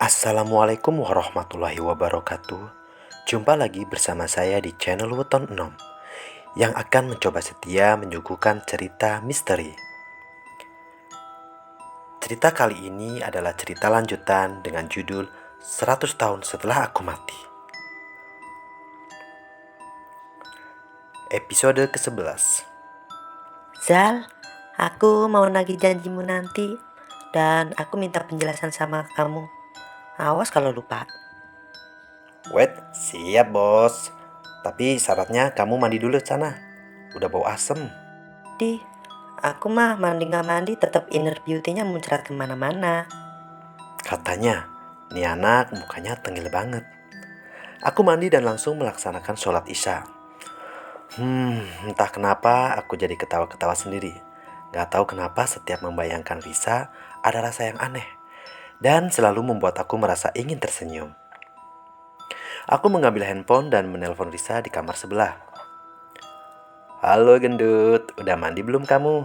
Assalamualaikum warahmatullahi wabarakatuh. Jumpa lagi bersama saya di channel Weton 6 yang akan mencoba setia menyuguhkan cerita misteri. Cerita kali ini adalah cerita lanjutan dengan judul 100 tahun setelah aku mati. Episode ke-11. Zal, aku mau nagih janjimu nanti dan aku minta penjelasan sama kamu. Awas kalau lupa. Wait, siap bos. Tapi syaratnya kamu mandi dulu sana. Udah bau asem. Aku mah mandi gak mandi tetap inner beauty-nya muncrat kemana-mana. Katanya, nih anak mukanya tengil banget. Aku mandi dan langsung melaksanakan sholat isya. Entah kenapa aku jadi ketawa-ketawa sendiri. Gak tahu kenapa setiap membayangkan Risa ada rasa yang aneh dan selalu membuat aku merasa ingin tersenyum. Aku mengambil handphone dan menelpon Risa di kamar sebelah. Halo gendut, udah mandi belum kamu?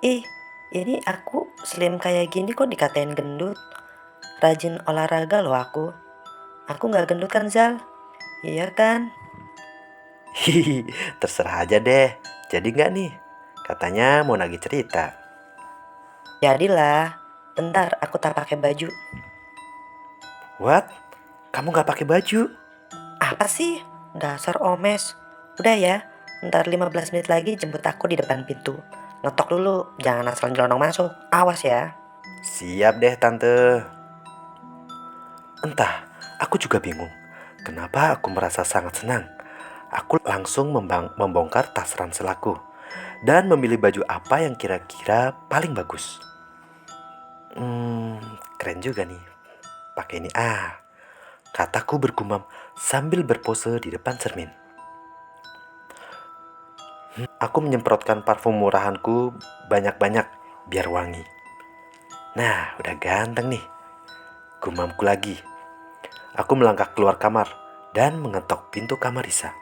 Ini aku slim kayak gini kok dikatain gendut. Rajin olahraga loh aku. Aku gak gendut kan Zal? Iya kan? Hihi, terserah aja deh. Jadi gak nih? Katanya mau nagih cerita. Jadilah. Bentar aku tak pakai baju. What? Kamu gak pakai baju? Apa sih? Dasar omes. Udah ya, ntar 15 menit lagi jemput aku di depan pintu. Ngetok dulu, jangan asal nyelonong masuk. Awas ya. Siap deh tante. Entah, aku juga bingung. Kenapa aku merasa sangat senang. Aku langsung membongkar tas ranselku dan memilih baju apa yang kira-kira paling bagus. Keren juga nih. Pakai ini kataku bergumam sambil berpose di depan cermin. Aku menyemprotkan parfum murahanku banyak-banyak biar wangi. Nah, udah ganteng nih. Gumamku lagi. Aku melangkah keluar kamar dan mengetok pintu kamar Risa.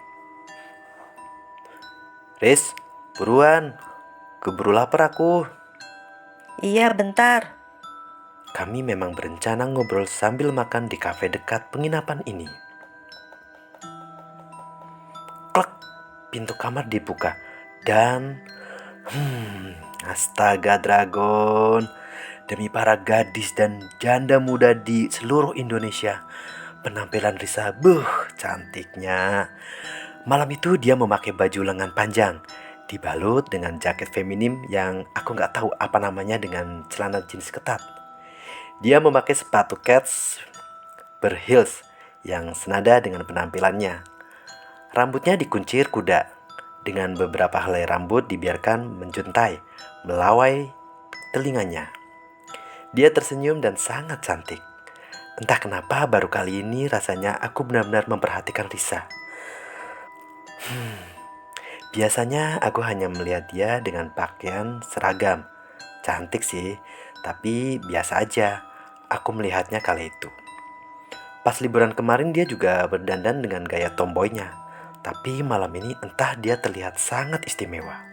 Riz, buruan. Keburu lapar aku. Iya, bentar. Kami memang berencana ngobrol sambil makan di kafe dekat penginapan ini. Klek, pintu kamar dibuka dan astaga Dragon. Demi para gadis dan janda muda di seluruh Indonesia, penampilan Risa cantiknya. Malam itu dia memakai baju lengan panjang dibalut dengan jaket feminim yang aku nggak tahu apa namanya dengan celana jeans ketat. Dia memakai sepatu kets berheels yang senada dengan penampilannya. Rambutnya dikuncir kuda dengan beberapa helai rambut dibiarkan menjuntai melawai telinganya. Dia tersenyum dan sangat cantik. Entah kenapa baru kali ini rasanya aku benar-benar memperhatikan Risa. Biasanya aku hanya melihat dia dengan pakaian seragam. Cantik sih, tapi biasa aja aku melihatnya kala itu. Pas liburan kemarin dia juga berdandan dengan gaya tomboynya. Tapi malam ini entah dia terlihat sangat istimewa.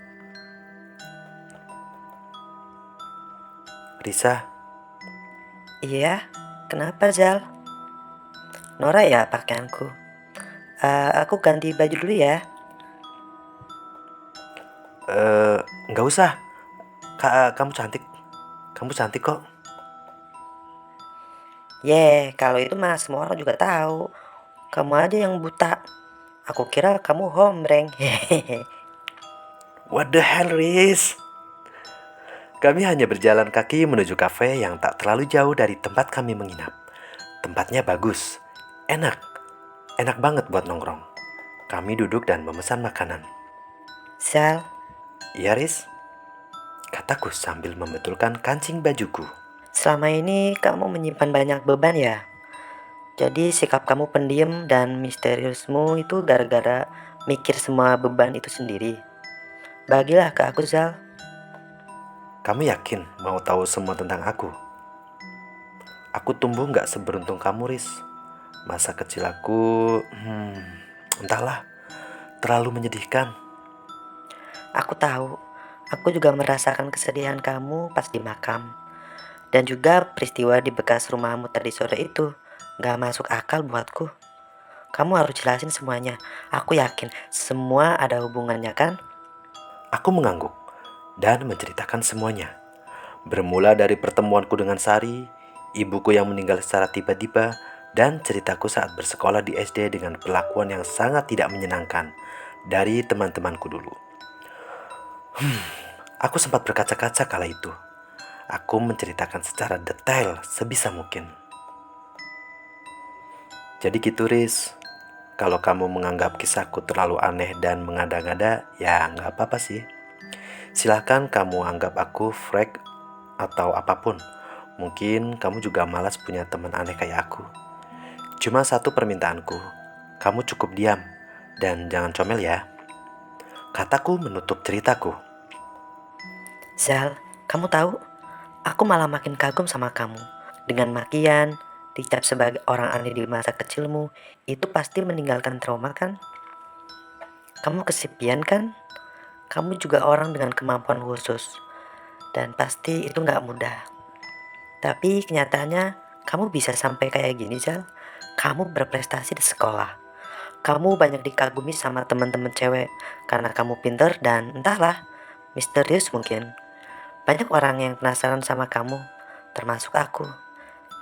Risa, Iya, kenapa Zal? Nora ya pakaianku. Aku ganti baju dulu ya. nggak usah. Kamu cantik. Kamu cantik kok. Kalau itu mah semua orang juga tahu. Kamu aja yang buta. Aku kira kamu hombreng. Hehehe. What the hell, Riz? Kami hanya berjalan kaki menuju kafe yang tak terlalu jauh dari tempat kami menginap. Tempatnya bagus, enak, enak banget buat nongkrong. Kami duduk dan memesan makanan. Zal, Iya, Riz? Kataku sambil membetulkan kancing bajuku. selama ini kamu menyimpan banyak beban ya. Jadi sikap kamu pendiam dan misteriusmu itu gara-gara mikir semua beban itu sendiri. Bagilah ke aku Zal. Kamu yakin mau tahu semua tentang aku? Aku tumbuh gak seberuntung kamu, Riz. Masa kecil aku, entahlah, terlalu menyedihkan. Aku tahu, aku juga merasakan kesedihan kamu pas di makam. Dan juga peristiwa di bekas rumahmu tadi sore itu gak masuk akal buatku. Kamu harus jelasin semuanya. Aku yakin semua ada hubungannya kan? Aku mengangguk dan menceritakan semuanya. Bermula dari pertemuanku dengan Sari, ibuku yang meninggal secara tiba-tiba, dan ceritaku saat bersekolah di SD dengan perlakuan yang sangat tidak menyenangkan dari teman-temanku dulu. Aku sempat berkaca-kaca kala itu. Aku menceritakan secara detail sebisa mungkin. Jadi gitu, Riz. Kalau kamu menganggap kisahku terlalu aneh dan mengada-ngada, ya nggak apa-apa sih. Silahkan kamu anggap aku freak atau apapun. Mungkin kamu juga malas punya teman aneh kayak aku. Cuma satu permintaanku, kamu cukup diam dan jangan comel ya. Kataku menutup ceritaku. Zal, kamu tahu, aku malah makin kagum sama kamu. Dengan makian, dicap sebagai orang aneh di masa kecilmu, itu pasti meninggalkan trauma kan? Kamu kesepian kan? Kamu juga orang dengan kemampuan khusus. Dan pasti itu gak mudah. Tapi kenyataannya, kamu bisa sampai kayak gini, Zal. Kamu berprestasi di sekolah. Kamu banyak dikagumi sama teman-teman cewek karena kamu pinter dan entahlah, misterius mungkin. Banyak orang yang penasaran sama kamu, termasuk aku.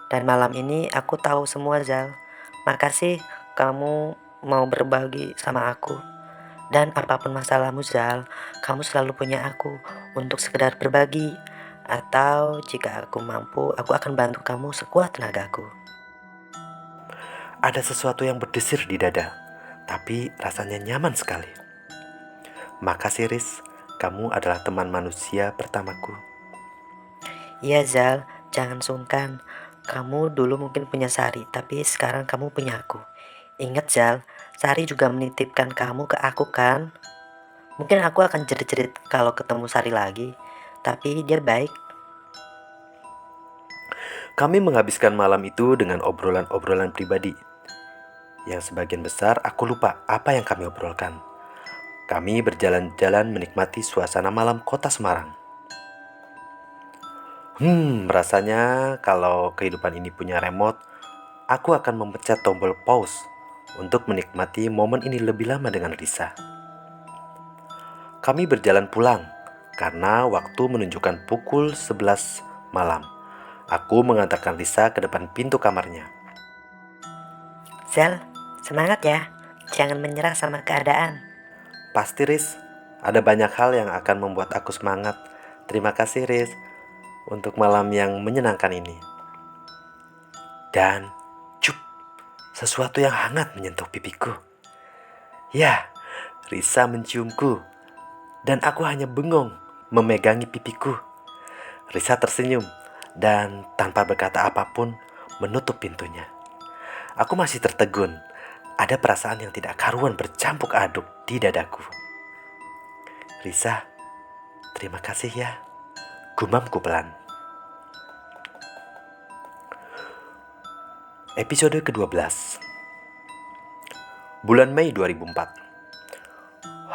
Dan malam ini aku tahu semua, Zal. Makasih kamu mau berbagi sama aku. Dan apapun masalahmu, Zal, kamu selalu punya aku untuk sekedar berbagi. Atau jika aku mampu, aku akan bantu kamu sekuat tenagaku. Ada sesuatu yang berdesir di dada, tapi rasanya nyaman sekali. Makasih, Riz. Kamu adalah teman manusia pertamaku. Iya, Zal, jangan sungkan. Kamu dulu mungkin punya Sari, tapi sekarang kamu punya aku. Ingat, Zal, Sari juga menitipkan kamu ke aku kan? Mungkin aku akan jerit-jerit kalau ketemu Sari lagi, tapi dia baik. Kami menghabiskan malam itu dengan obrolan-obrolan pribadi, yang sebagian besar aku lupa apa yang kami obrolkan. Kami berjalan-jalan menikmati suasana malam kota Semarang. Rasanya kalau kehidupan ini punya remote, aku akan memencet tombol pause untuk menikmati momen ini lebih lama dengan Risa. Kami berjalan pulang karena waktu menunjukkan pukul 11 malam. Aku mengantarkan Risa ke depan pintu kamarnya. Zal, semangat ya. Jangan menyerah sama keadaan. Pasti, Riz, ada banyak hal yang akan membuat aku semangat. Terima kasih, Riz, untuk malam yang menyenangkan ini. Dan cup, sesuatu yang hangat menyentuh pipiku. Ya, Risa menciumku, dan aku hanya bengong memegangi pipiku. Risa tersenyum dan tanpa berkata apapun menutup pintunya. Aku masih tertegun. Ada perasaan yang tidak karuan bercampur aduk di dadaku. Risa, terima kasih ya. Gumamku pelan. Episode ke-12. Bulan Mei 2004.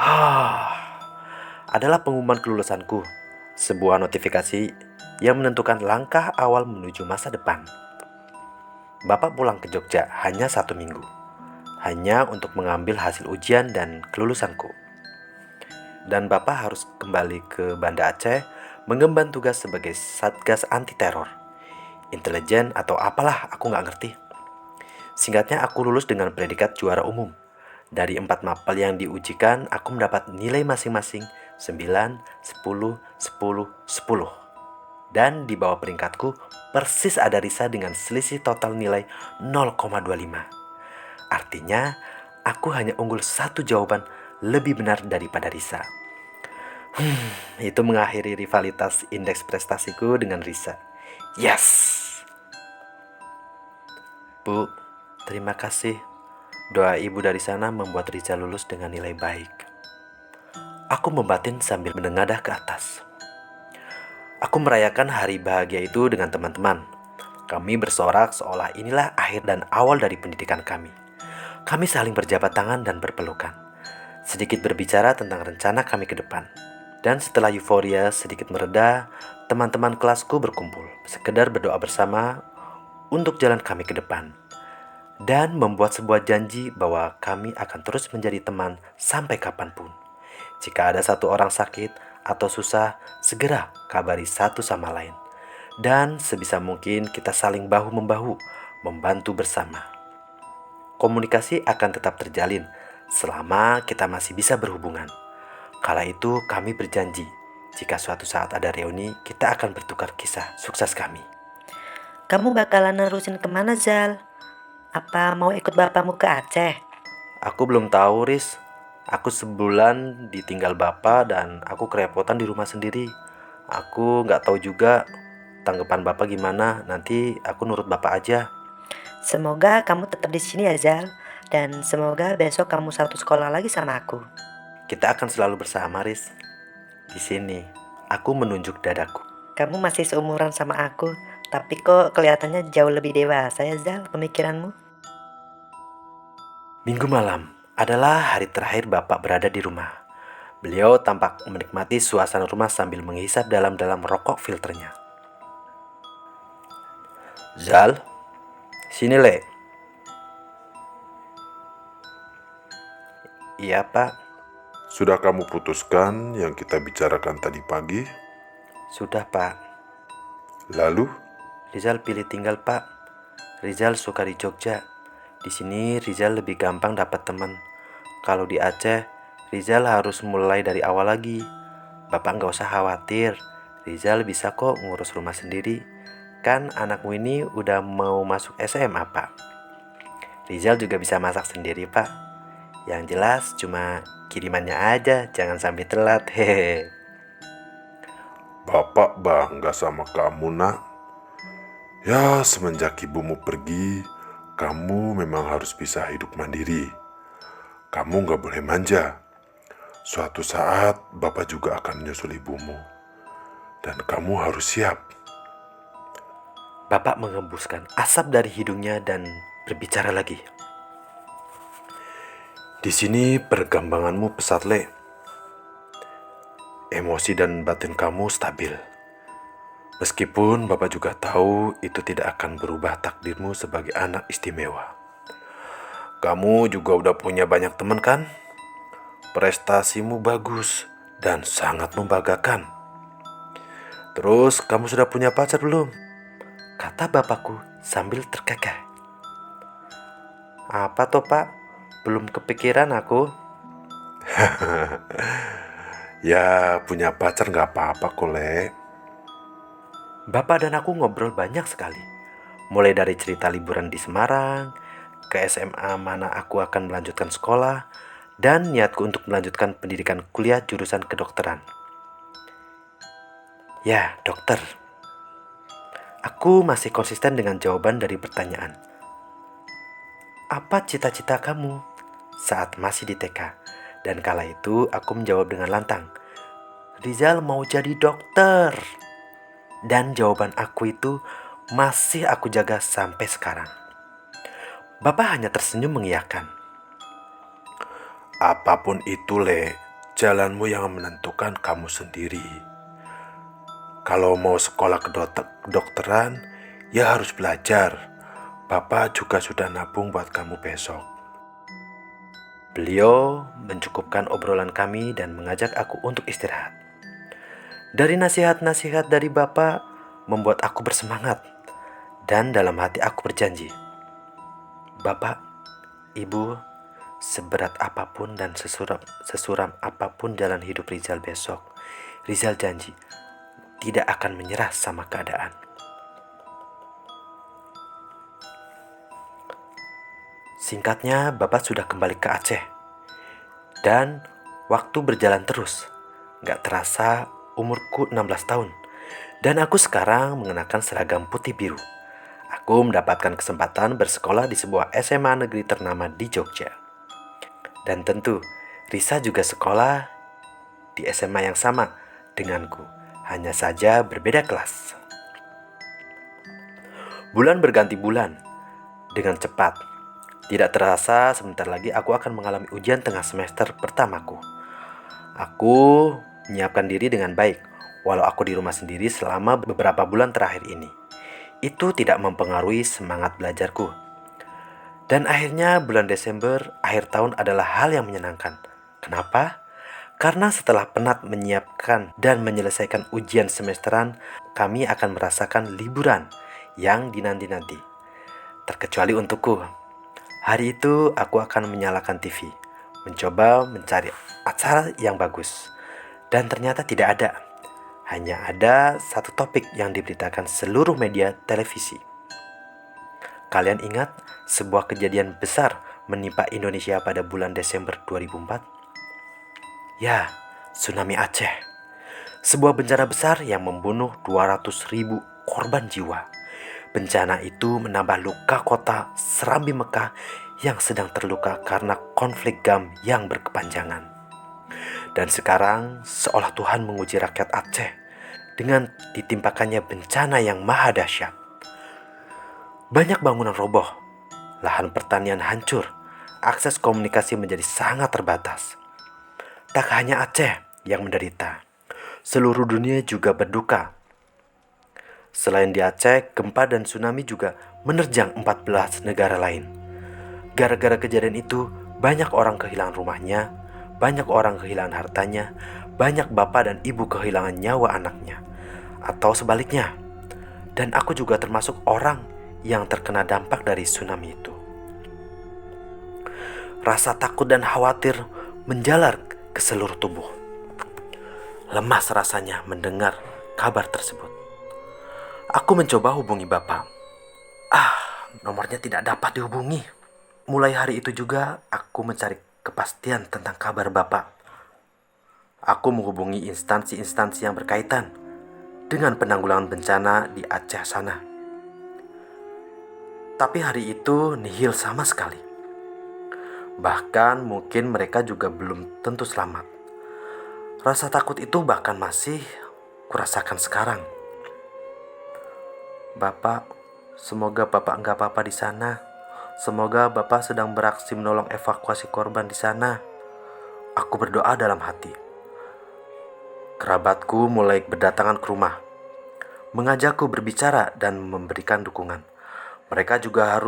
Adalah pengumuman kelulusanku. Sebuah notifikasi yang menentukan langkah awal menuju masa depan. Bapak pulang ke Jogja hanya 1 minggu. Hanya untuk mengambil hasil ujian dan kelulusanku. Dan Bapak harus kembali ke Banda Aceh mengemban tugas sebagai Satgas Anti Teror, intelijen atau apalah, aku nggak ngerti. Singkatnya, aku lulus dengan predikat juara umum. Dari 4 mapel yang diujikan, aku mendapat nilai masing-masing 9, 10, 10, 10. Dan di bawah peringkatku persis ada Risa dengan selisih total nilai 0,25. Artinya, aku hanya unggul 1 jawaban lebih benar daripada Risa. Itu mengakhiri rivalitas indeks prestasiku dengan Risa. Yes! Bu, terima kasih. Doa ibu dari sana membuat Risa lulus dengan nilai baik. Aku membatin sambil menengadah ke atas. Aku merayakan hari bahagia itu dengan teman-teman. Kami bersorak seolah inilah akhir dan awal dari pendidikan kami. Kami saling berjabat tangan dan berpelukan. Sedikit berbicara tentang rencana kami ke depan. Dan setelah euforia sedikit mereda, teman-teman kelasku berkumpul, sekedar berdoa bersama untuk jalan kami ke depan, dan membuat sebuah janji bahwa kami akan terus menjadi teman sampai kapanpun. Jika ada satu orang sakit atau susah, segera kabari satu sama lain. Dan sebisa mungkin kita saling bahu-membahu, membantu bersama. Komunikasi akan tetap terjalin selama kita masih bisa berhubungan. Kala itu kami berjanji, jika suatu saat ada reuni, kita akan bertukar kisah sukses kami. Kamu bakalan nerusin kemana, Zal? Apa mau ikut bapakmu ke Aceh? Aku belum tahu, Riz. Aku sebulan ditinggal bapak dan aku kerepotan di rumah sendiri. Aku nggak tahu juga tanggapan bapak gimana. Nanti aku nurut bapak aja. Semoga kamu tetap di sini ya, Zal. Dan semoga besok kamu satu sekolah lagi sama aku. Kita akan selalu bersama, Riz. Di sini, aku menunjuk dadaku. Kamu masih seumuran sama aku, tapi kok kelihatannya jauh lebih dewasa ya, Zal, pemikiranmu? Minggu malam adalah hari terakhir bapak berada di rumah. Beliau tampak menikmati suasana rumah sambil menghisap dalam-dalam rokok filternya. Zal, sini Le. Iya pak, Sudah kamu putuskan yang kita bicarakan tadi pagi? sudah pak. Lalu, Rizal pilih tinggal pak. Rizal suka di Jogja. Di sini Rizal lebih gampang dapat teman. Kalau di Aceh, Rizal harus mulai dari awal lagi. Bapak nggak usah khawatir. Rizal bisa kok ngurus rumah sendiri. Kan anakmu ini udah mau masuk SMA pak. Rizal juga bisa masak sendiri pak. Yang jelas cuma kirimannya aja, jangan sampai telat. Hehe. Bapak bangga sama kamu, nak. Ya, semenjak ibumu pergi, kamu memang harus bisa hidup mandiri. Kamu gak boleh manja. Suatu saat, Bapak juga akan menyusul ibumu. Dan kamu harus siap. Bapak mengembuskan asap dari hidungnya dan berbicara lagi. Di sini perkembanganmu pesat, Le. Emosi dan batin kamu stabil. Meskipun Bapak juga tahu itu tidak akan berubah takdirmu sebagai anak istimewa. Kamu juga udah punya banyak teman kan? Prestasimu bagus dan sangat membanggakan. Terus kamu sudah punya pacar belum? Kata bapakku sambil terkekeh. Apa toh pak? Belum kepikiran aku. Ya, punya pacar gak apa-apa kok, Le. Bapak dan aku ngobrol banyak sekali. Mulai dari cerita liburan di Semarang, ke SMA mana aku akan melanjutkan sekolah, dan niatku untuk melanjutkan pendidikan kuliah jurusan kedokteran. Ya, dokter. Aku masih konsisten dengan jawaban dari pertanyaan. Apa cita-cita kamu saat masih di TK? Dan kala itu aku menjawab dengan lantang. Rizal mau jadi dokter. Dan jawaban aku itu masih aku jaga sampai sekarang. Bapak hanya tersenyum mengiyakan. Apapun itu, Le, jalanmu yang menentukan kamu sendiri. Kalau mau sekolah kedokteran, ya harus belajar. Bapak juga sudah nabung buat kamu besok. Beliau mencukupkan obrolan kami dan mengajak aku untuk istirahat. Dari nasihat-nasihat dari Bapak membuat aku bersemangat. Dan dalam hati aku berjanji. Bapak, Ibu, seberat apapun dan sesuram apapun jalan hidup Rizal besok, Rizal janji tidak akan menyerah sama keadaan. Singkatnya, Bapak sudah kembali ke Aceh. Dan waktu berjalan terus. Gak terasa umurku 16 tahun. Dan aku sekarang mengenakan seragam putih biru. Aku mendapatkan kesempatan bersekolah di sebuah SMA negeri ternama di Jogja. Dan tentu, Risa juga sekolah di SMA yang sama denganku. Hanya saja berbeda kelas. Bulan berganti bulan dengan cepat. Tidak terasa sebentar lagi aku akan mengalami ujian tengah semester pertamaku. Aku menyiapkan diri dengan baik, walau aku di rumah sendiri selama beberapa bulan terakhir ini. Itu tidak mempengaruhi semangat belajarku. Dan akhirnya bulan Desember, akhir tahun adalah hal yang menyenangkan. Kenapa? Karena setelah penat menyiapkan dan menyelesaikan ujian semesteran, kami akan merasakan liburan yang dinanti-nanti. Terkecuali untukku. Hari itu aku akan menyalakan TV, mencoba mencari acara yang bagus. Dan ternyata tidak ada. Hanya ada satu topik yang diberitakan seluruh media televisi. Kalian ingat sebuah kejadian besar menimpa Indonesia pada bulan Desember 2004? Ya, tsunami Aceh. Sebuah bencana besar yang membunuh 200.000 korban jiwa. Bencana itu menambah luka kota Serambi Mekah yang sedang terluka karena konflik GAM yang berkepanjangan. Dan sekarang seolah Tuhan menguji rakyat Aceh dengan ditimpakannya bencana yang maha dahsyat. Banyak bangunan roboh, lahan pertanian hancur, akses komunikasi menjadi sangat terbatas. Tak hanya Aceh yang menderita, seluruh dunia juga berduka. Selain di Aceh, gempa dan tsunami juga menerjang 14 negara lain. Gara-gara kejadian itu, banyak orang kehilangan rumahnya, banyak orang kehilangan hartanya, banyak bapak dan ibu kehilangan nyawa anaknya, atau sebaliknya. Dan aku juga termasuk orang yang terkena dampak dari tsunami itu. Rasa takut dan khawatir menjalar ke seluruh tubuh. Lemas rasanya mendengar kabar tersebut. Aku mencoba hubungi bapak. Nomornya tidak dapat dihubungi. Mulai hari itu juga aku mencari kepastian tentang kabar bapak. Aku menghubungi instansi-instansi yang berkaitan dengan penanggulangan bencana di Aceh sana. Tapi hari itu nihil sama sekali. Bahkan mungkin mereka juga belum tentu selamat. Rasa takut itu bahkan masih kurasakan sekarang. Bapak, semoga Bapak enggak apa-apa di sana. Semoga Bapak sedang beraksi menolong evakuasi korban di sana. Aku berdoa dalam hati. Kerabatku mulai berdatangan ke rumah, mengajakku berbicara dan memberikan dukungan. Mereka juga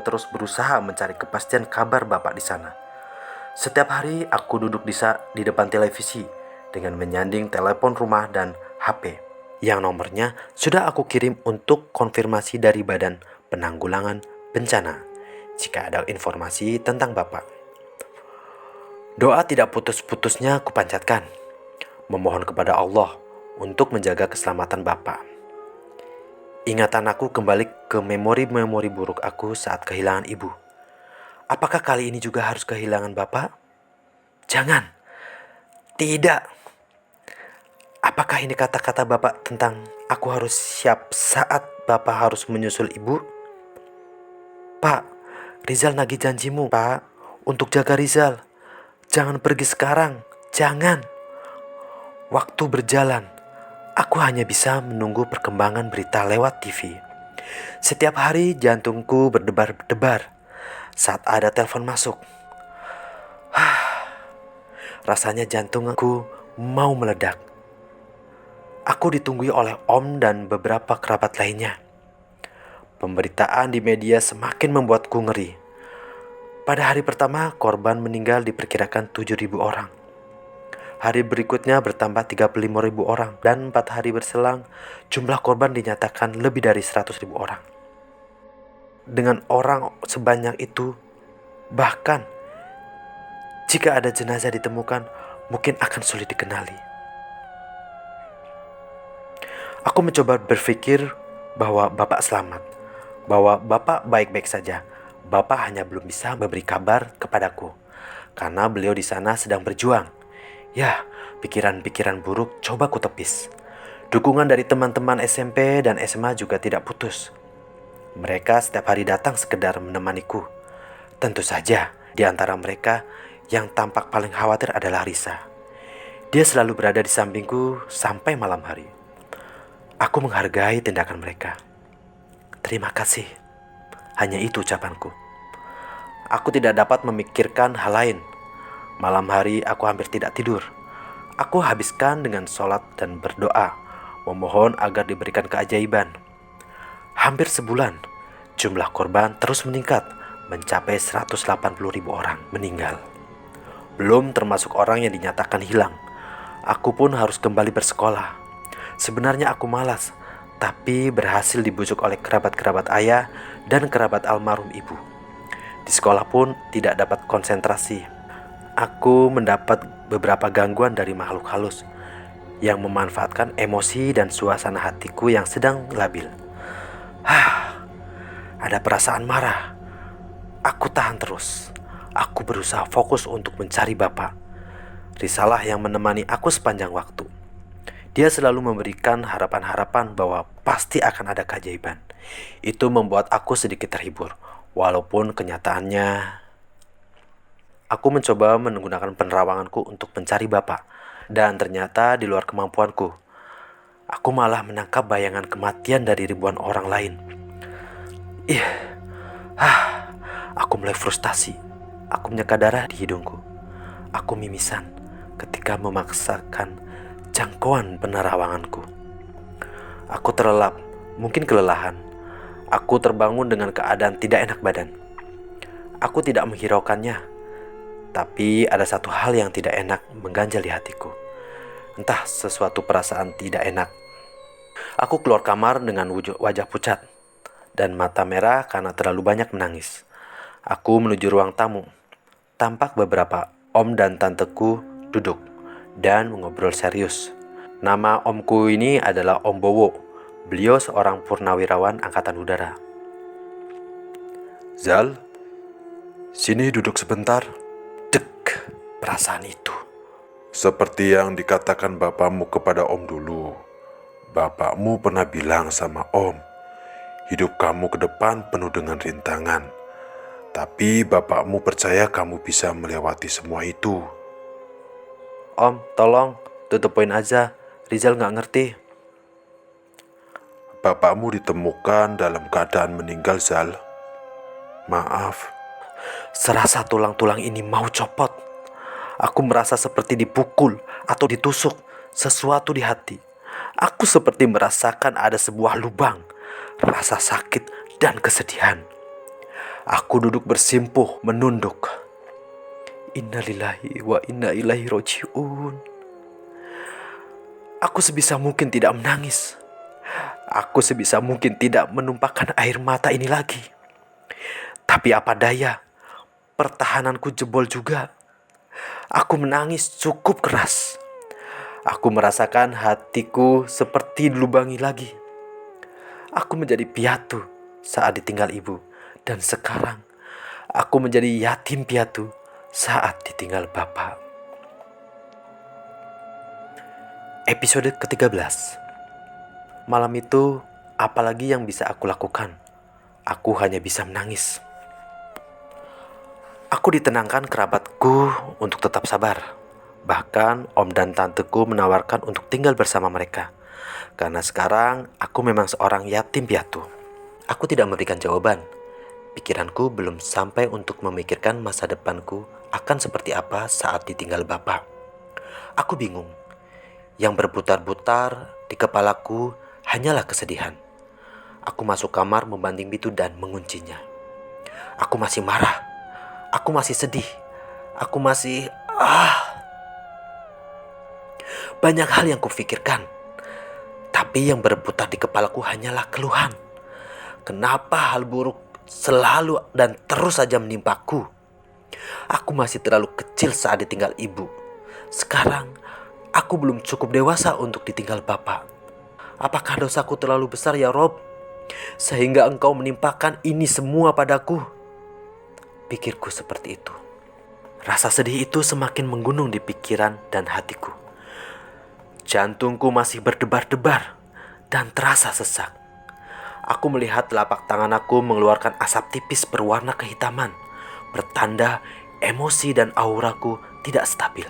terus berusaha mencari kepastian kabar Bapak di sana. Setiap hari aku duduk di depan televisi dengan menyanding telepon rumah dan HP yang nomornya sudah aku kirim untuk konfirmasi dari Badan Penanggulangan Bencana jika ada informasi tentang Bapak. Doa tidak putus-putusnya kupanjatkan, memohon kepada Allah untuk menjaga keselamatan Bapak. Ingatan aku kembali ke memori-memori buruk aku saat kehilangan ibu. Apakah kali ini juga harus kehilangan Bapak? Jangan. Tidak. Apakah ini kata-kata Bapak tentang aku harus siap saat Bapak harus menyusul ibu? Pak, Rizal nagih janjimu, Pak, untuk jaga Rizal. Jangan pergi sekarang. Jangan. Waktu berjalan. Aku hanya bisa menunggu perkembangan berita lewat TV. Setiap hari jantungku berdebar-debar saat ada telepon masuk. Rasanya jantungku mau meledak. Aku ditunggui oleh Om dan beberapa kerabat lainnya. Pemberitaan di media semakin membuatku ngeri. Pada hari pertama, korban meninggal diperkirakan 7.000 orang. Hari berikutnya bertambah 35.000 orang dan 4 hari berselang jumlah korban dinyatakan lebih dari 100.000 orang. Dengan orang sebanyak itu, bahkan jika ada jenazah ditemukan, mungkin akan sulit dikenali. Aku mencoba berpikir bahwa Bapak selamat, bahwa Bapak baik-baik saja. Bapak hanya belum bisa memberi kabar kepadaku karena beliau di sana sedang berjuang. Ya, pikiran-pikiran buruk coba ku tepis. Dukungan dari teman-teman SMP dan SMA juga tidak putus. Mereka setiap hari datang sekedar menemaniku. Tentu saja, di antara mereka yang tampak paling khawatir adalah Risa. Dia selalu berada di sampingku sampai malam hari. Aku menghargai tindakan mereka. Terima kasih. Hanya itu ucapanku. Aku tidak dapat memikirkan hal lain. Malam hari aku hampir tidak tidur. Aku habiskan dengan sholat dan berdoa, memohon agar diberikan keajaiban. Hampir sebulan, jumlah korban terus meningkat, mencapai 180.000 orang meninggal. Belum termasuk orang yang dinyatakan hilang. Aku pun harus kembali bersekolah. Sebenarnya aku malas, tapi berhasil dibujuk oleh kerabat-kerabat ayah dan kerabat almarhum ibu. Di sekolah pun tidak dapat konsentrasi. Aku mendapat beberapa gangguan dari makhluk halus yang memanfaatkan emosi dan suasana hatiku yang sedang labil. Ada perasaan marah. Aku tahan terus. Aku berusaha fokus untuk mencari Bapak. Risalah yang menemani aku sepanjang waktu. Dia selalu memberikan harapan-harapan bahwa pasti akan ada keajaiban. Itu membuat aku sedikit terhibur, walaupun kenyataannya aku mencoba menggunakan penerawanganku untuk mencari Bapak, dan ternyata di luar kemampuanku. Aku malah menangkap bayangan kematian dari ribuan orang lain. Aku mulai frustasi. Aku menyeka darah di hidungku. Aku mimisan ketika memaksakan jangkauan penerawanganku. Aku terlelap, mungkin kelelahan. Aku terbangun dengan keadaan tidak enak badan. Aku tidak menghiraukannya. Tapi ada satu hal yang tidak enak mengganjal di hatiku. Entah sesuatu perasaan tidak enak. Aku keluar kamar dengan wajah pucat dan mata merah karena terlalu banyak menangis. Aku menuju ruang tamu. Tampak beberapa om dan tanteku duduk dan mengobrol serius. Nama omku ini adalah Om Bowo. Beliau seorang purnawirawan angkatan udara. "Zal, sini duduk sebentar." Perasaan itu Seperti yang dikatakan bapakmu kepada Om dulu. Bapakmu pernah bilang sama Om, hidup kamu ke depan penuh dengan rintangan. Tapi bapakmu percaya kamu bisa melewati semua itu. Om, tolong tutupin aja. Rizal gak ngerti. Bapakmu ditemukan dalam keadaan meninggal, Zal. Maaf. Serasa tulang-tulang ini mau copot. Aku merasa seperti dipukul atau ditusuk sesuatu di hati. Aku seperti merasakan ada sebuah lubang, rasa sakit dan kesedihan. Aku duduk bersimpuh, menunduk. Innalillahi wa inna ilaihi roji'un. Aku sebisa mungkin tidak menangis. Aku sebisa mungkin tidak menumpahkan air mata ini lagi. Tapi apa daya, pertahananku jebol juga. Aku menangis cukup keras. Aku merasakan hatiku seperti dilubangi lagi. Aku menjadi piatu saat ditinggal ibu. Dan sekarang aku menjadi yatim piatu saat ditinggal bapak. Episode ke-13. Malam itu, apalagi yang bisa aku lakukan? Aku hanya bisa menangis. Aku ditenangkan kerabatku untuk tetap sabar. Bahkan om dan tanteku menawarkan untuk tinggal bersama mereka. Karena sekarang aku memang seorang yatim piatu. Aku tidak memberikan jawaban. Pikiranku belum sampai untuk memikirkan masa depanku akan seperti apa saat ditinggal bapak. Aku bingung. Yang berputar-putar di kepalaku hanyalah kesedihan. Aku masuk kamar membanting pintu dan menguncinya. Aku masih marah. Aku masih sedih. Aku masih banyak hal yang kupikirkan. Tapi yang berputar di kepalaku hanyalah keluhan. Kenapa hal buruk selalu dan terus saja menimpaku? Aku masih terlalu kecil saat ditinggal ibu. Sekarang aku belum cukup dewasa untuk ditinggal bapak. Apakah dosaku terlalu besar ya Rob? Sehingga engkau menimpakan ini semua padaku. Pikirku seperti itu. Rasa sedih itu semakin menggunung di pikiran dan hatiku. Jantungku masih berdebar-debar dan terasa sesak. Aku melihat telapak tangan aku mengeluarkan asap tipis berwarna kehitaman, bertanda emosi dan auraku tidak stabil.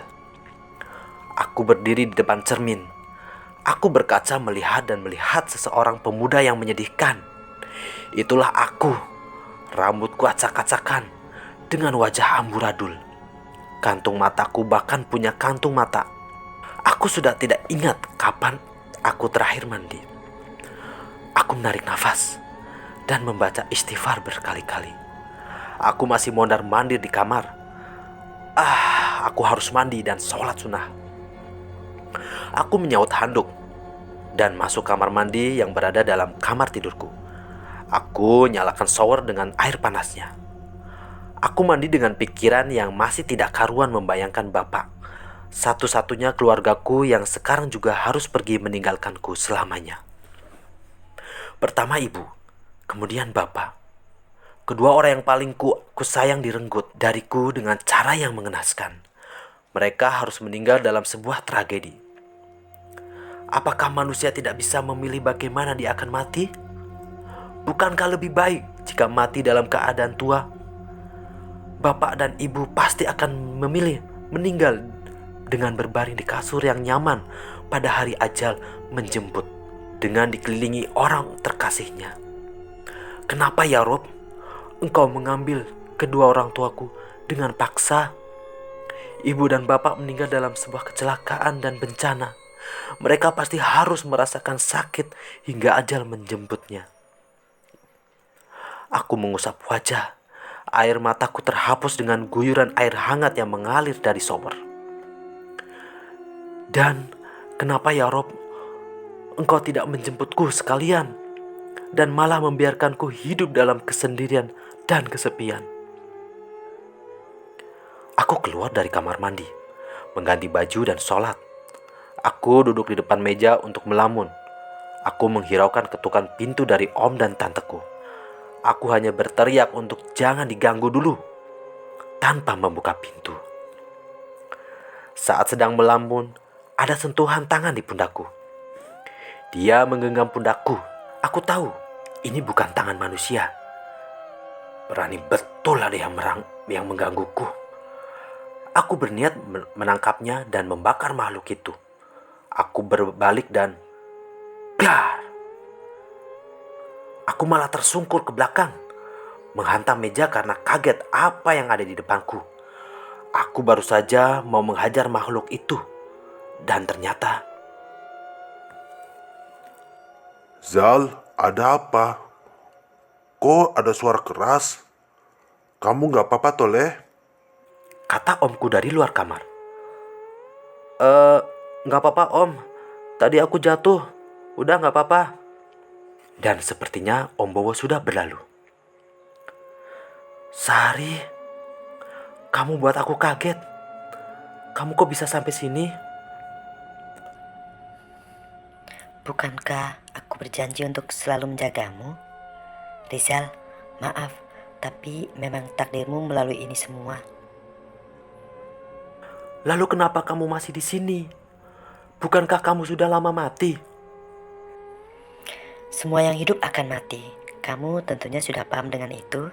Aku berdiri di depan cermin. Aku berkaca melihat seseorang pemuda yang menyedihkan. Itulah aku. Rambutku acak-acakan dengan wajah amburadul. Kantung mataku bahkan punya kantung mata. Aku sudah tidak ingat kapan aku terakhir mandi. Aku menarik nafas dan membaca istighfar berkali-kali. Aku masih mondar-mandir di kamar. Aku harus mandi dan sholat sunnah. Aku menyaut handuk dan masuk kamar mandi yang berada dalam kamar tidurku. Aku nyalakan shower dengan air panasnya. Aku mandi dengan pikiran yang masih tidak karuan membayangkan bapak, satu-satunya keluargaku yang sekarang juga harus pergi meninggalkanku selamanya. Pertama ibu, kemudian bapak. Kedua orang yang paling ku sayang direnggut dariku dengan cara yang mengenaskan. Mereka harus meninggal dalam sebuah tragedi. Apakah manusia tidak bisa memilih bagaimana dia akan mati? Bukankah lebih baik jika mati dalam keadaan tua? Bapak dan ibu pasti akan memilih meninggal dengan berbaring di kasur yang nyaman pada hari ajal menjemput, dengan dikelilingi orang terkasihnya. Kenapa ya Rob, engkau mengambil kedua orang tuaku dengan paksa? Ibu dan bapak meninggal dalam sebuah kecelakaan dan bencana. Mereka pasti harus merasakan sakit hingga ajal menjemputnya. Aku mengusap wajah. Air mataku terhapus dengan guyuran air hangat yang mengalir dari shower. Dan kenapa ya Rob, engkau tidak menjemputku sekalian dan malah membiarkanku hidup dalam kesendirian dan kesepian? Aku keluar dari kamar mandi, mengganti baju dan sholat. Aku duduk di depan meja untuk melamun. Aku menghiraukan ketukan pintu dari om dan tanteku. Aku hanya berteriak untuk jangan diganggu dulu, tanpa membuka pintu. Saat sedang melamun, ada sentuhan tangan di pundakku. Dia menggenggam pundakku. Aku tahu, ini bukan tangan manusia. Berani betul ada yang menggangguku. Aku berniat menangkapnya dan membakar makhluk itu. Aku berbalik dan blar. Aku malah tersungkur ke belakang, menghantam meja karena kaget apa yang ada di depanku. Aku baru saja mau menghajar makhluk itu, dan ternyata... Zal, ada apa? Kok ada suara keras? Kamu gak apa-apa toleh? Kata omku dari luar kamar. Gak apa-apa om, tadi aku jatuh, udah gak apa-apa. Dan sepertinya Om Bowo sudah berlalu. Sari, kamu buat aku kaget. Kamu kok bisa sampai sini? Bukankah aku berjanji untuk selalu menjagamu? Rizal, maaf, tapi memang takdirmu melalui ini semua. Lalu kenapa kamu masih di sini? Bukankah kamu sudah lama mati? Semua yang hidup akan mati. Kamu tentunya sudah paham dengan itu.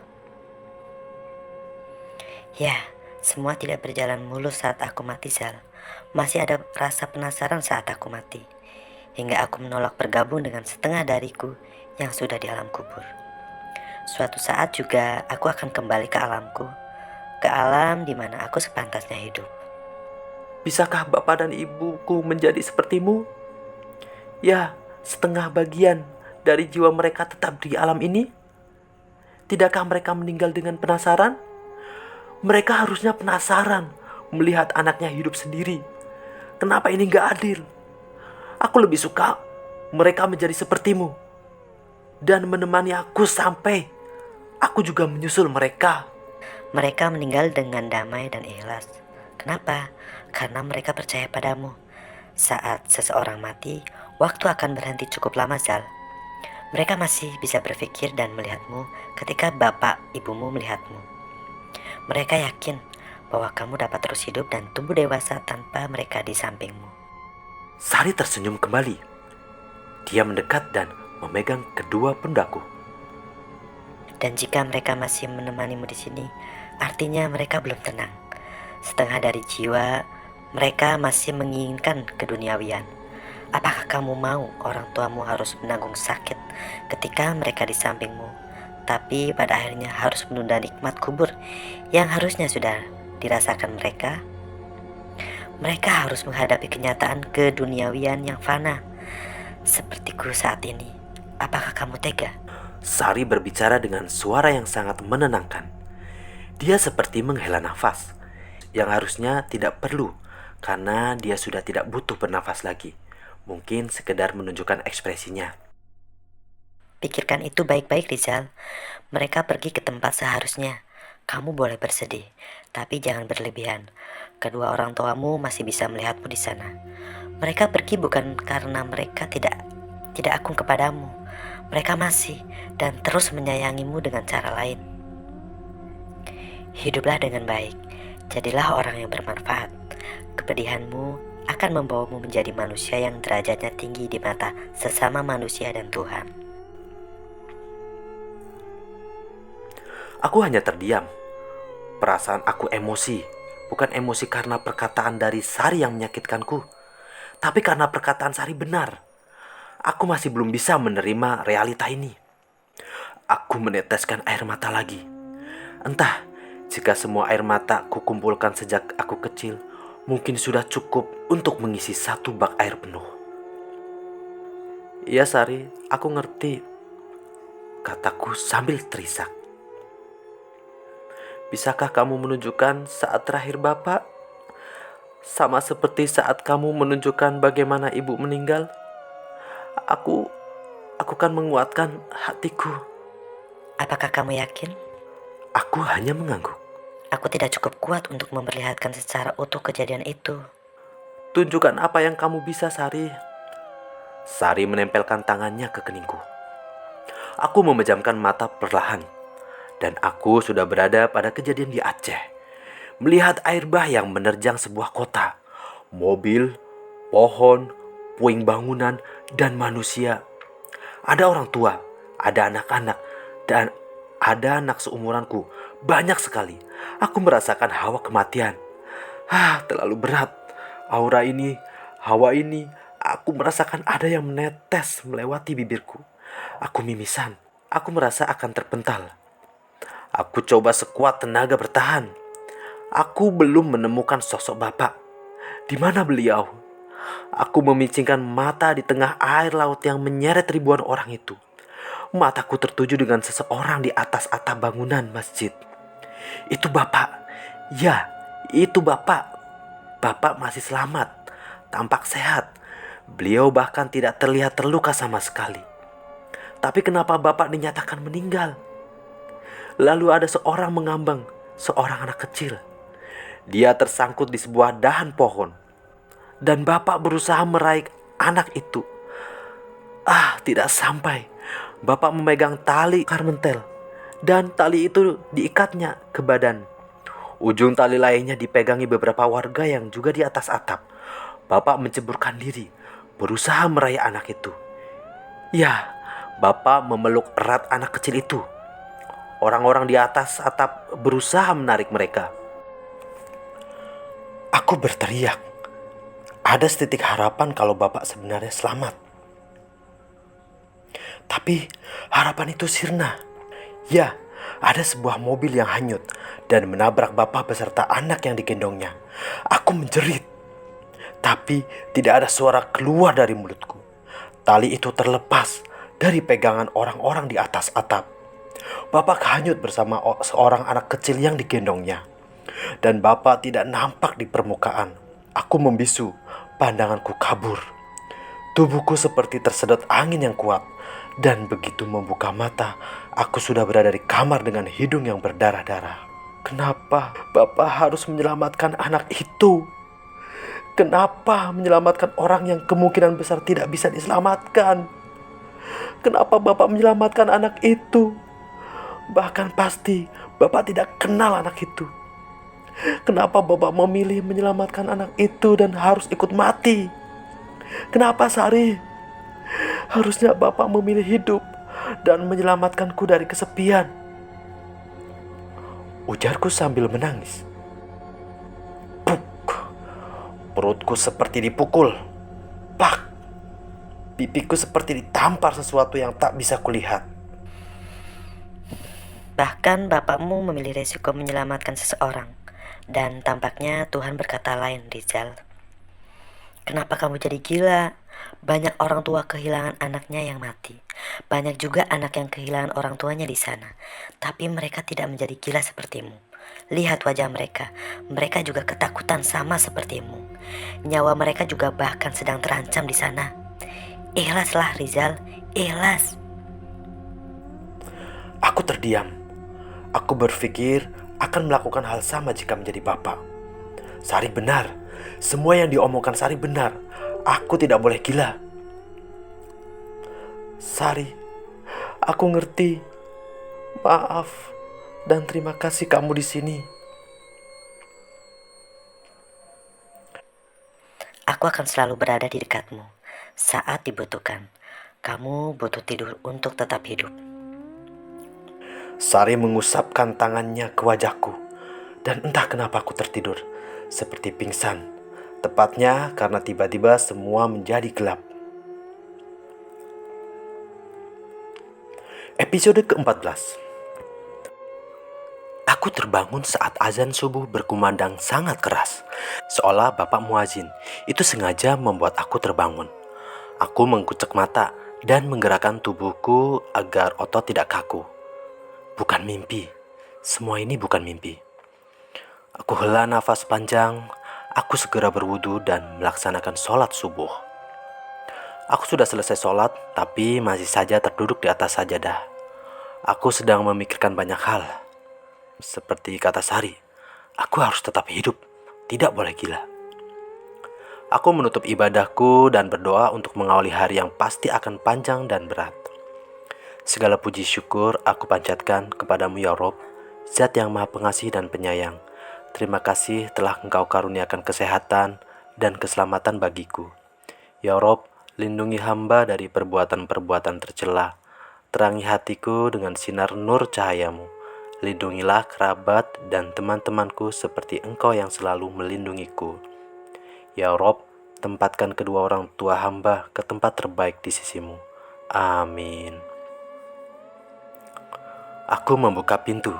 Ya, semua tidak berjalan mulus saat aku mati, Zal. Masih ada rasa penasaran saat aku mati. Hingga aku menolak bergabung dengan setengah dariku yang sudah di alam kubur. Suatu saat juga aku akan kembali ke alamku. Ke alam di mana aku sepantasnya hidup. Bisakah bapak dan ibuku menjadi sepertimu? Ya, setengah bagian dari jiwa mereka tetap di alam ini? Tidakkah mereka meninggal dengan penasaran? Mereka harusnya penasaran melihat anaknya hidup sendiri. Kenapa ini gak adil? Aku lebih suka mereka menjadi sepertimu dan menemani aku sampai aku juga menyusul mereka. Mereka meninggal dengan damai dan ikhlas. Kenapa? Karena mereka percaya padamu. Saat seseorang mati, waktu akan berhenti cukup lama, Zal. Mereka masih bisa berpikir dan melihatmu ketika bapak ibumu melihatmu. Mereka yakin bahwa kamu dapat terus hidup dan tumbuh dewasa tanpa mereka di sampingmu. Sari tersenyum kembali. Dia mendekat dan memegang kedua pundakku. Dan jika mereka masih menemanimu di sini, artinya mereka belum tenang. Setengah dari jiwa mereka masih menginginkan keduniawian. Apakah kamu mau orang tuamu harus menanggung sakit ketika mereka di sampingmu, tapi pada akhirnya harus menunda nikmat kubur yang harusnya sudah dirasakan mereka? Mereka harus menghadapi kenyataan keduniawian yang fana, sepertiku saat ini. Apakah kamu tega? Sari berbicara dengan suara yang sangat menenangkan. Dia seperti menghela nafas, yang harusnya tidak perlu, karena dia sudah tidak butuh bernafas lagi. Mungkin sekedar menunjukkan ekspresinya. Pikirkan itu baik-baik, Rizal. Mereka pergi ke tempat seharusnya. Kamu boleh bersedih, tapi jangan berlebihan. Kedua orang tuamu masih bisa melihatmu di sana. Mereka pergi bukan karena mereka tidak agung kepadamu. Mereka masih dan terus menyayangimu dengan cara lain. Hiduplah dengan baik. Jadilah orang yang bermanfaat. Kepedihanmu akan membawamu menjadi manusia yang derajatnya tinggi di mata sesama manusia dan Tuhan. Aku hanya terdiam. Perasaan aku emosi, bukan emosi karena perkataan dari Sari yang menyakitkanku, tapi karena perkataan Sari benar. Aku masih belum bisa menerima realita ini. Aku meneteskan air mata lagi. Entah, jika semua air mata kukumpulkan sejak aku kecil, mungkin sudah cukup untuk mengisi satu bak air penuh. Iya Sari, aku ngerti, kataku sambil terisak. Bisakah kamu menunjukkan saat terakhir Bapak? Sama seperti saat kamu menunjukkan bagaimana ibu meninggal. Aku kan menguatkan hatiku. Apakah kamu yakin? Aku hanya mengangguk. Aku tidak cukup kuat untuk memperlihatkan secara utuh kejadian itu. Tunjukkan apa yang kamu bisa, Sari. Sari menempelkan tangannya ke keningku. Aku memejamkan mata perlahan. Dan aku sudah berada pada kejadian di Aceh. Melihat air bah yang menerjang sebuah kota. Mobil, pohon, puing bangunan, dan manusia. Ada orang tua, ada anak-anak, dan ada anak seumuranku. Banyak sekali. Aku merasakan hawa kematian. Terlalu berat. Aura ini, hawa ini, aku merasakan ada yang menetes melewati bibirku. Aku mimisan. Aku merasa akan terpental. Aku coba sekuat tenaga bertahan. Aku belum menemukan sosok Bapak. Di mana beliau? Aku memicingkan mata di tengah air laut yang menyeret ribuan orang itu. Mataku tertuju dengan seseorang di atas atap bangunan masjid. Itu Bapak. Ya, itu Bapak. Bapak masih selamat, tampak sehat. Beliau bahkan tidak terlihat terluka sama sekali. Tapi kenapa Bapak dinyatakan meninggal? Lalu ada seorang mengambang, seorang anak kecil. Dia tersangkut di sebuah dahan pohon. Dan Bapak berusaha meraih anak itu. Tidak sampai. Bapak memegang tali karmentel. Dan tali itu diikatnya ke badan. Ujung tali lainnya dipegangi beberapa warga yang juga di atas atap. Bapak menceburkan diri, berusaha meraih anak itu. Ya, Bapak memeluk erat anak kecil itu. Orang-orang di atas atap berusaha menarik mereka. Aku berteriak. Ada setitik harapan kalau Bapak sebenarnya selamat. Tapi harapan itu sirna. Ya, ada sebuah mobil yang hanyut dan menabrak Bapak beserta anak yang digendongnya. Aku menjerit. Tapi tidak ada suara keluar dari mulutku. Tali itu terlepas dari pegangan orang-orang di atas atap. Bapak hanyut bersama seorang anak kecil yang digendongnya. Dan Bapak tidak nampak di permukaan. Aku membisu, pandanganku kabur. Tubuhku seperti tersedot angin yang kuat. Dan begitu membuka mata, aku sudah berada di kamar dengan hidung yang berdarah-darah. Kenapa Bapak harus menyelamatkan anak itu? Kenapa menyelamatkan orang yang kemungkinan besar tidak bisa diselamatkan? Kenapa Bapak menyelamatkan anak itu? Bahkan pasti Bapak tidak kenal anak itu. Kenapa Bapak memilih menyelamatkan anak itu dan harus ikut mati? Kenapa Sari? Harusnya Bapak memilih hidup dan menyelamatkanku dari kesepian. Ujarku sambil menangis. Puk. Perutku seperti dipukul. Pak. Pipiku seperti ditampar sesuatu yang tak bisa kulihat. Bahkan bapakmu memilih resiko menyelamatkan seseorang. Dan tampaknya Tuhan berkata lain, Rizal. Kenapa kamu jadi gila? Banyak orang tua kehilangan anaknya yang mati. Banyak juga anak yang kehilangan orang tuanya di sana. Tapi mereka tidak menjadi gila sepertimu. Lihat wajah mereka. Mereka juga ketakutan sama sepertimu. Nyawa mereka juga bahkan sedang terancam di sana. Ikhlaslah Rizal, ikhlas. Aku terdiam. Aku berpikir akan melakukan hal sama jika menjadi bapak. Sari benar. Semua yang diomongkan Sari benar. Aku tidak boleh gila. Sari, aku ngerti. Maaf dan terima kasih kamu di sini. Aku akan selalu berada di dekatmu saat dibutuhkan. Kamu butuh tidur untuk tetap hidup. Sari mengusapkan tangannya ke wajahku. Dan entah kenapa aku tertidur. Seperti pingsan. Tepatnya karena tiba-tiba semua menjadi gelap. Episode ke-14. Aku terbangun saat azan subuh berkumandang sangat keras. Seolah Bapak Muazin itu sengaja membuat aku terbangun. Aku mengkucek mata dan menggerakkan tubuhku agar otot tidak kaku. Bukan mimpi. Semua ini bukan mimpi. Aku hela nafas panjang. Aku segera berwudu dan melaksanakan sholat subuh. Aku sudah selesai sholat, tapi masih saja terduduk di atas sajadah. Aku sedang memikirkan banyak hal. Seperti kata Sari, aku harus tetap hidup, tidak boleh gila. Aku menutup ibadahku dan berdoa untuk mengawali hari yang pasti akan panjang dan berat. Segala puji syukur aku panjatkan kepadamu ya Rob, Zat yang maha pengasih dan penyayang. Terima kasih telah Engkau karuniakan kesehatan dan keselamatan bagiku. Ya Rob, lindungi hamba dari perbuatan-perbuatan tercela. Terangi hatiku dengan sinar nur cahayamu. Lindungilah kerabat dan teman-temanku seperti Engkau yang selalu melindungiku. Ya Rob, tempatkan kedua orang tua hamba ke tempat terbaik di sisimu. Amin. Aku membuka pintu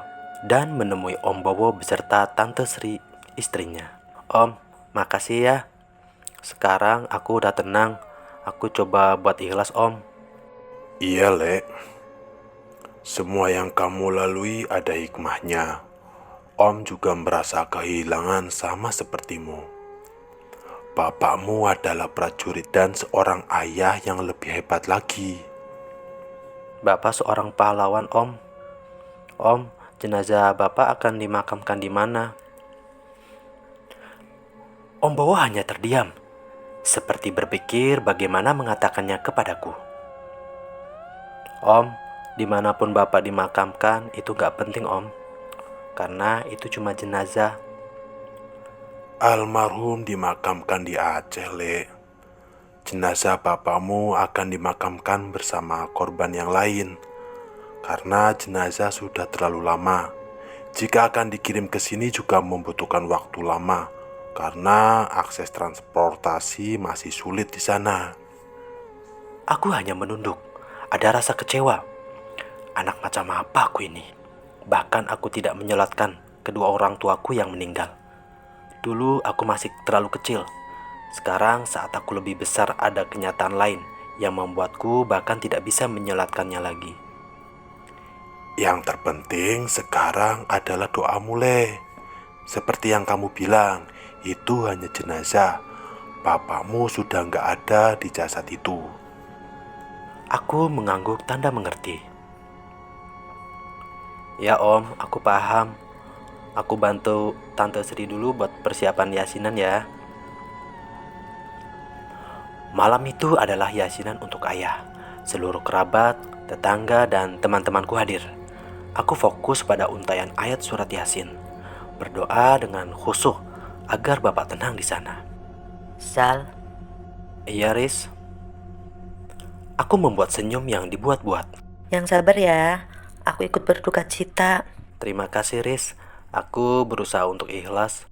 dan menemui Om Bowo beserta Tante Sri, istrinya. Om, makasih ya. Sekarang aku udah tenang. Aku coba buat ikhlas, Om. Iya, Lek. Semua yang kamu lalui ada hikmahnya. Om juga merasa kehilangan sama sepertimu. Bapakmu adalah prajurit dan seorang ayah yang lebih hebat lagi. Bapak seorang pahlawan, Om. Om, jenazah Bapak akan dimakamkan di mana? Om Bowo hanya terdiam, seperti berpikir bagaimana mengatakannya kepadaku. Om, dimanapun Bapak dimakamkan itu gak penting, Om. Karena itu cuma jenazah. Almarhum dimakamkan di Aceh, Lek. Jenazah bapakmu akan dimakamkan bersama korban yang lain. Karena jenazah sudah terlalu lama. Jika akan dikirim ke sini juga membutuhkan waktu lama. Karena akses transportasi masih sulit di sana. Aku hanya menunduk. Ada rasa kecewa. Anak macam apa aku ini? Bahkan aku tidak menyolatkan kedua orang tuaku yang meninggal. Dulu aku masih terlalu kecil. Sekarang saat aku lebih besar ada kenyataan lain yang membuatku bahkan tidak bisa menyolatkannya lagi. Yang terpenting sekarang adalah doamu, Le. Seperti yang kamu bilang, itu hanya jenazah. Bapakmu sudah nggak ada di jasad itu. Aku mengangguk tanda mengerti. Ya Om, aku paham. Aku bantu Tante Sri dulu buat persiapan yasinan ya. Malam itu adalah yasinan untuk ayah. Seluruh kerabat, tetangga, dan teman-temanku hadir. Aku fokus pada untaian ayat surat Yasin. Berdoa dengan khusyuk agar Bapak tenang di sana. Zal, Iya, Riz. Aku membuat senyum yang dibuat-buat. yang sabar ya. Aku ikut berduka cita. Terima kasih, Riz. Aku berusaha untuk ikhlas.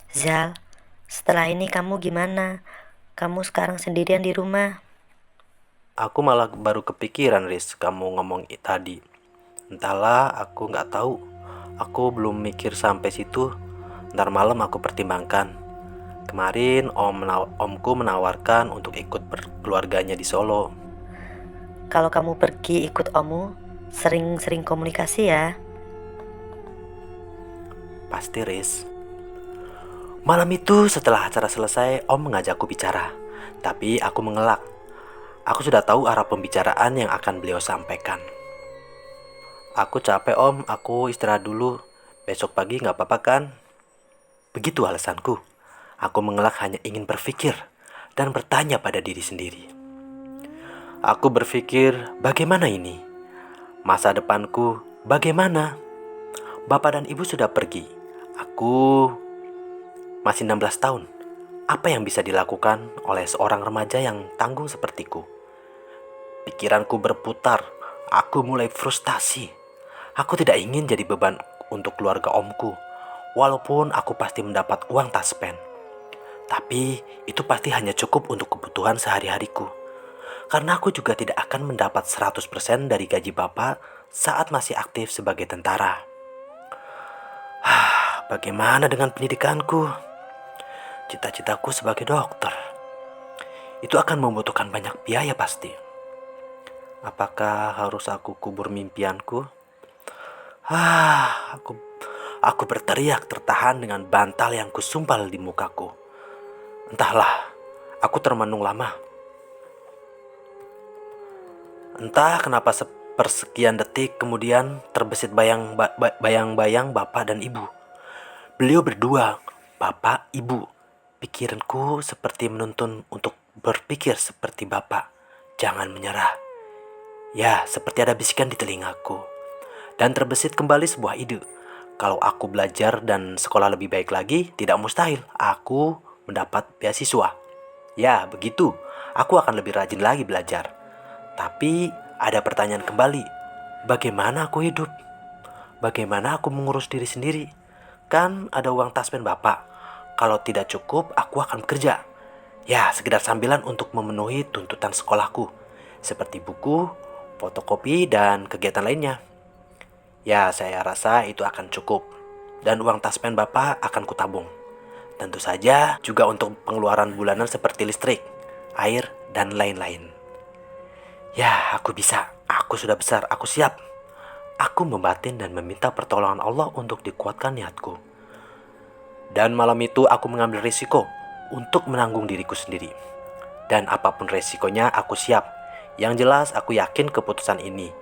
Zal, setelah ini kamu gimana? Kamu sekarang sendirian di rumah. Aku malah baru kepikiran, Riz, kamu ngomong tadi. Entahlah, aku nggak tahu. Aku belum mikir sampai situ. Ntar malam aku pertimbangkan. Kemarin omku menawarkan untuk ikut berkeluarganya di Solo. Kalau kamu pergi ikut ommu, sering-sering komunikasi ya. Pasti, Riz. Malam itu setelah acara selesai, Om mengajakku bicara. Tapi aku mengelak. Aku sudah tahu arah pembicaraan yang akan beliau sampaikan. Aku capek Om, aku istirahat dulu. Besok pagi gak apa-apa kan? Begitu alasanku. Aku mengelak hanya ingin berpikir dan bertanya pada diri sendiri. Aku berpikir, bagaimana ini? Masa depanku bagaimana? Bapak dan ibu sudah pergi. Aku masih 16 tahun. Apa yang bisa dilakukan oleh seorang remaja yang tanggung sepertiku? Pikiranku berputar. Aku mulai frustasi. Aku tidak ingin jadi beban untuk keluarga omku. Walaupun aku pasti mendapat uang taspen. Tapi itu pasti hanya cukup untuk kebutuhan sehari-hariku. Karena aku juga tidak akan mendapat 100% dari gaji bapak saat masih aktif sebagai tentara. Bagaimana dengan pendidikanku? Cita-citaku sebagai dokter. Itu akan membutuhkan banyak biaya pasti. Apakah harus aku kubur mimpianku? Aku berteriak tertahan dengan bantal yang kusumpal di mukaku. Entahlah, aku termenung lama. Entah kenapa sepersekian detik kemudian terbesit bayang-bayang bapak dan ibu. Beliau berdua, bapak, ibu. Pikiranku seperti menuntun untuk berpikir seperti bapak. Jangan menyerah. Ya, seperti ada bisikan di telingaku. Dan terbesit kembali sebuah ide. Kalau aku belajar dan sekolah lebih baik lagi, tidak mustahil aku mendapat beasiswa. Ya, begitu. Aku akan lebih rajin lagi belajar. Tapi ada pertanyaan kembali. Bagaimana aku hidup? Bagaimana aku mengurus diri sendiri? Kan ada uang taspen bapak. Kalau tidak cukup, aku akan bekerja. Ya, sekedar sambilan untuk memenuhi tuntutan sekolahku. Seperti buku, fotokopi, dan kegiatan lainnya. Ya, saya rasa itu akan cukup. Dan uang taspen bapak akan kutabung. Tentu saja juga untuk pengeluaran bulanan seperti listrik, air, dan lain-lain. Ya, aku bisa. Aku sudah besar. Aku siap. Aku membatin dan meminta pertolongan Allah untuk dikuatkan niatku. Dan malam itu aku mengambil risiko untuk menanggung diriku sendiri. Dan apapun resikonya aku siap. Yang jelas aku yakin keputusan ini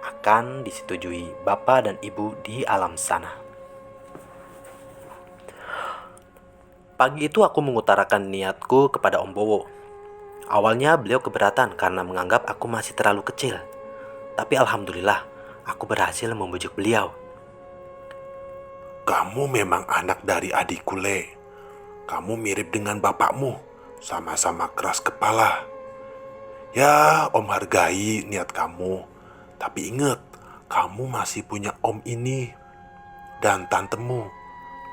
akan disetujui bapak dan ibu di alam sana. Pagi itu aku mengutarakan niatku kepada Om Bowo. Awalnya beliau keberatan karena menganggap aku masih terlalu kecil. Tapi alhamdulillah, aku berhasil membujuk beliau. Kamu memang anak dari adikku, Le. Kamu mirip dengan bapakmu, sama-sama keras kepala. Ya, Om hargai niat kamu. Tapi ingat, kamu masih punya Om ini dan tantemu.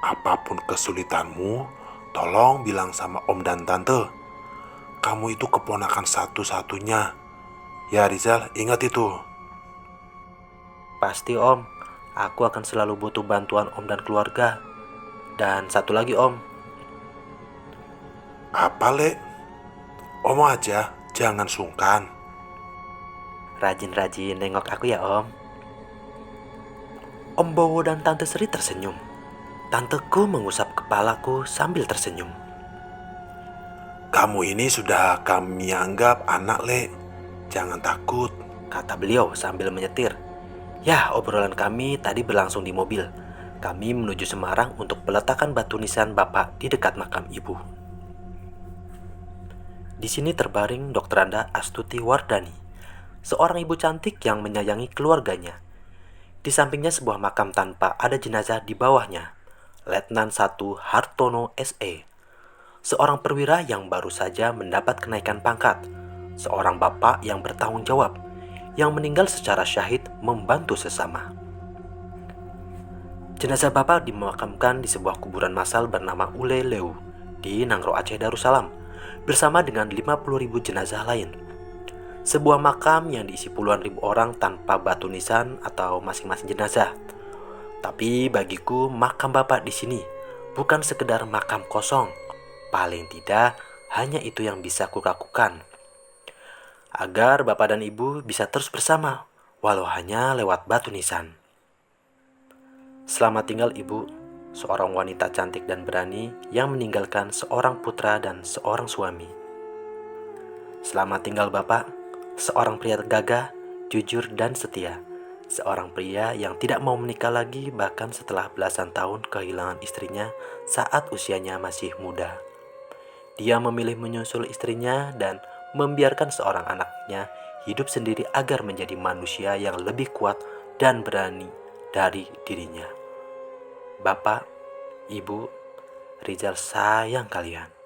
Apapun kesulitanmu, tolong bilang sama Om dan Tante. Kamu itu keponakan satu-satunya. Ya Rizal, ingat itu. Pasti Om, aku akan selalu butuh bantuan Om dan keluarga. Dan satu lagi Om. Apa, Le? Om aja, jangan sungkan. Rajin-rajin nengok aku ya Om. Om Bowo dan Tante Sri tersenyum. Tanteku mengusap kepalaku sambil tersenyum. Kamu ini sudah kami anggap anak, Le. Jangan takut, kata beliau sambil menyetir. Ya, obrolan kami tadi berlangsung di mobil. Kami menuju Semarang untuk peletakan batu nisan bapak di dekat makam ibu. Di sini terbaring Dr. Anda Astuti Wardani, seorang ibu cantik yang menyayangi keluarganya. Di sampingnya sebuah makam tanpa ada jenazah di bawahnya. Letnan 1 Hartono SE, seorang perwira yang baru saja mendapat kenaikan pangkat, seorang bapak yang bertanggung jawab, yang meninggal secara syahid membantu sesama. Jenazah bapak dimakamkan di sebuah kuburan massal bernama Ule Leu di Nangro Aceh Darussalam bersama dengan 50.000 jenazah lain. Sebuah makam yang diisi puluhan ribu orang tanpa batu nisan atau masing-masing jenazah. Tapi bagiku makam bapak di sini bukan sekedar makam kosong, Paling tidak, hanya itu yang bisa kulakukan. Agar Bapak dan Ibu bisa terus bersama, walau hanya lewat batu nisan. Selamat tinggal Ibu, seorang wanita cantik dan berani yang meninggalkan seorang putra dan seorang suami. Selamat tinggal Bapak, seorang pria gagah, jujur dan setia. Seorang pria yang tidak mau menikah lagi bahkan setelah belasan tahun kehilangan istrinya saat usianya masih muda. Dia memilih menyusul istrinya dan membiarkan seorang anaknya hidup sendiri agar menjadi manusia yang lebih kuat dan berani dari dirinya. Bapak, Ibu, Rizal sayang kalian.